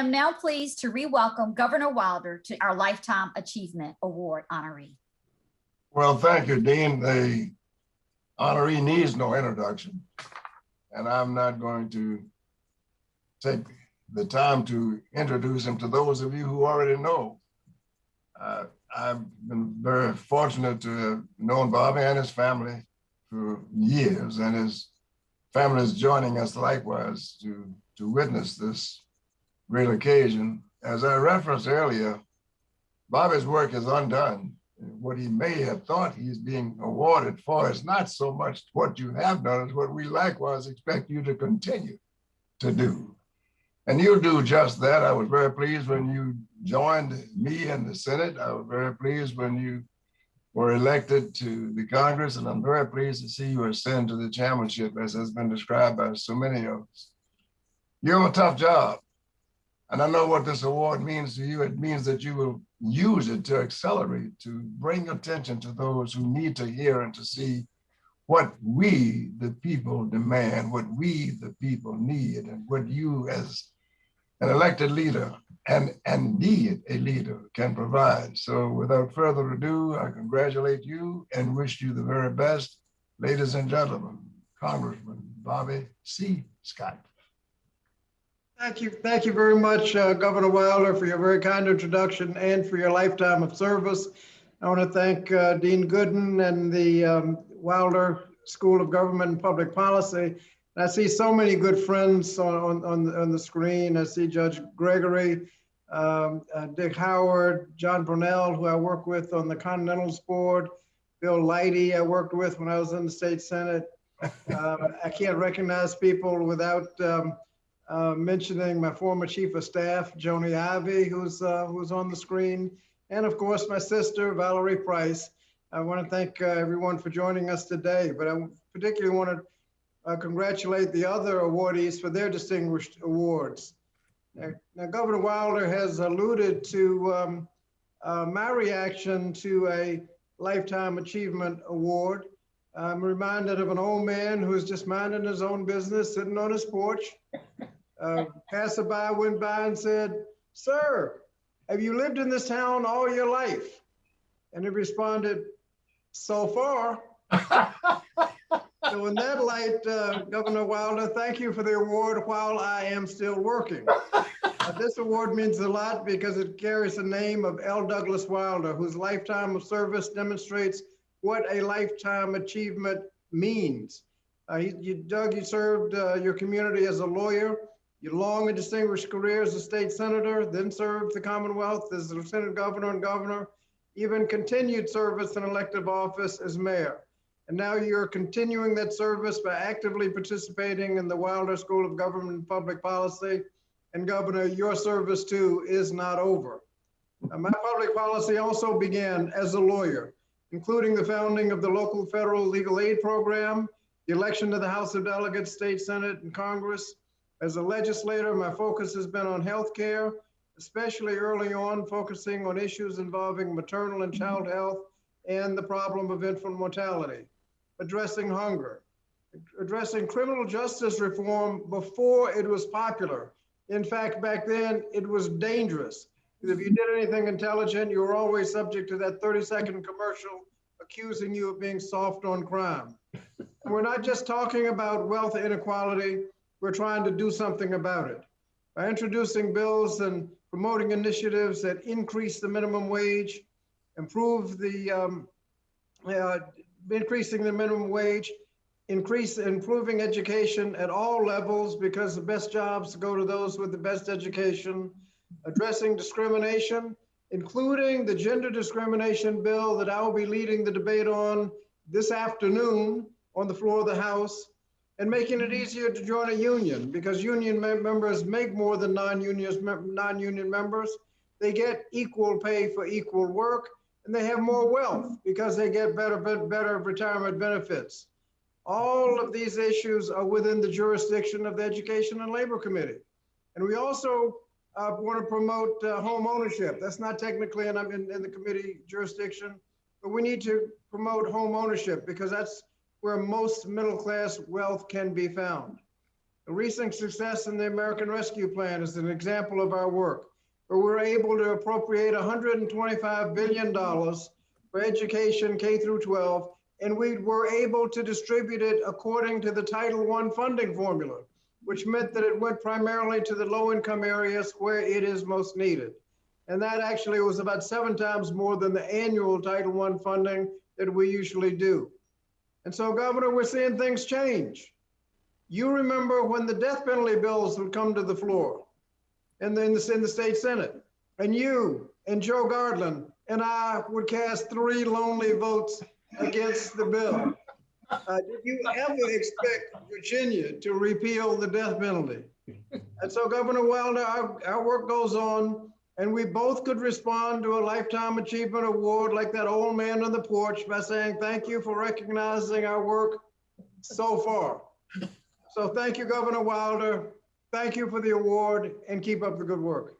am now pleased to re-welcome Governor Wilder to our Lifetime Achievement Award honoree. Well, thank you, Dean. The honoree needs no introduction, and I'm not going to take the time to introduce him to those of you who already know. I've been very fortunate to have known Bobby and his family for years, and his family is joining us likewise to witness this great occasion. As I referenced earlier, Bobby's work is undone. What he may have thought he's being awarded for is not so much what you have done, as what we likewise expect you to continue to do. And you do just that. I was very pleased when you joined me in the Senate. I was very pleased when you were elected to the Congress, and I'm very pleased to see you ascend to the chairmanship, as has been described by so many of us. You have a tough job, and I know what this award means to you. It means that you will use it to accelerate, to bring attention to those who need to hear and to see what we, the people, demand, what we, the people, need, and what you as an elected leader and indeed a leader can provide. So without further ado, I congratulate you and wish you the very best. Ladies and gentlemen, Congressman Bobby C. Scott. Thank you very much, Governor Wilder, for your very kind introduction and for your lifetime of service. I want to thank Dean Gooden and the Wilder School of Government and Public Policy. I see so many good friends on the screen. I see Judge Gregory, Dick Howard, John Brunel, who I work with on the Continentals Board, Bill Leidy I worked with when I was in the state Senate. I can't recognize people without mentioning my former chief of staff, Joni Ivey, who's on the screen, and of course my sister, Valerie Price. I want to thank everyone for joining us today, but I particularly want to congratulate the other awardees for their distinguished awards. Now, Governor Wilder has alluded to my reaction to a Lifetime Achievement Award. I'm reminded of an old man who's just minding his own business, sitting on his porch. Passerby went by and said, "Sir, have you lived in this town all your life?" And he responded, "So far." So in that light, Governor Wilder, thank you for the award while I am still working. This award means a lot because it carries the name of L. Douglas Wilder, whose lifetime of service demonstrates what a lifetime achievement means. Doug, you served your community as a lawyer. Your long and distinguished career as a state senator, then served the Commonwealth as the lieutenant governor and governor, even continued service in elective office as mayor. And now you're continuing that service by actively participating in the Wilder School of Government and Public Policy. And Governor, your service too is not over. My public policy also began as a lawyer, including the founding of the local federal legal aid program, the election to the House of Delegates, State Senate, and Congress. As a legislator, my focus has been on healthcare, especially early on, focusing on issues involving maternal and child health and the problem of infant mortality, addressing hunger, addressing criminal justice reform before it was popular. In fact, back then, it was dangerous. Because if you did anything intelligent, you were always subject to that 30-second commercial accusing you of being soft on crime. And we're not just talking about wealth inequality, we're trying to do something about it. By introducing bills and promoting initiatives that increase the minimum wage, improve the, increasing the minimum wage, improving education at all levels because the best jobs go to those with the best education, addressing discrimination, including the gender discrimination bill that I will be leading the debate on this afternoon on the floor of the House, and making it easier to join a union because union members make more than non-union members. They get equal pay for equal work, and they have more wealth because they get better retirement benefits. All of these issues are within the jurisdiction of the Education and Labor Committee. And we also want to promote home ownership. That's not technically in the committee jurisdiction, but we need to promote home ownership because that's where most middle-class wealth can be found. The recent success in the American Rescue Plan is an example of our work, where we're able to appropriate $125 billion for education K through 12, and we were able to distribute it according to the Title I funding formula, which meant that it went primarily to the low-income areas where it is most needed. And that actually was about 7 times more than the annual Title I funding that we usually do. And so, Governor, we're seeing things change. You remember when the death penalty bills would come to the floor in the state Senate, and you and Joe Gardland and I would cast 3 lonely votes against the bill. Did you ever expect Virginia to repeal the death penalty? And so, Governor Wilder, our work goes on, and we both could respond to a Lifetime Achievement Award like that old man on the porch by saying, thank you for recognizing our work so far. So thank you, Governor Wilder. Thank you for the award, and keep up the good work.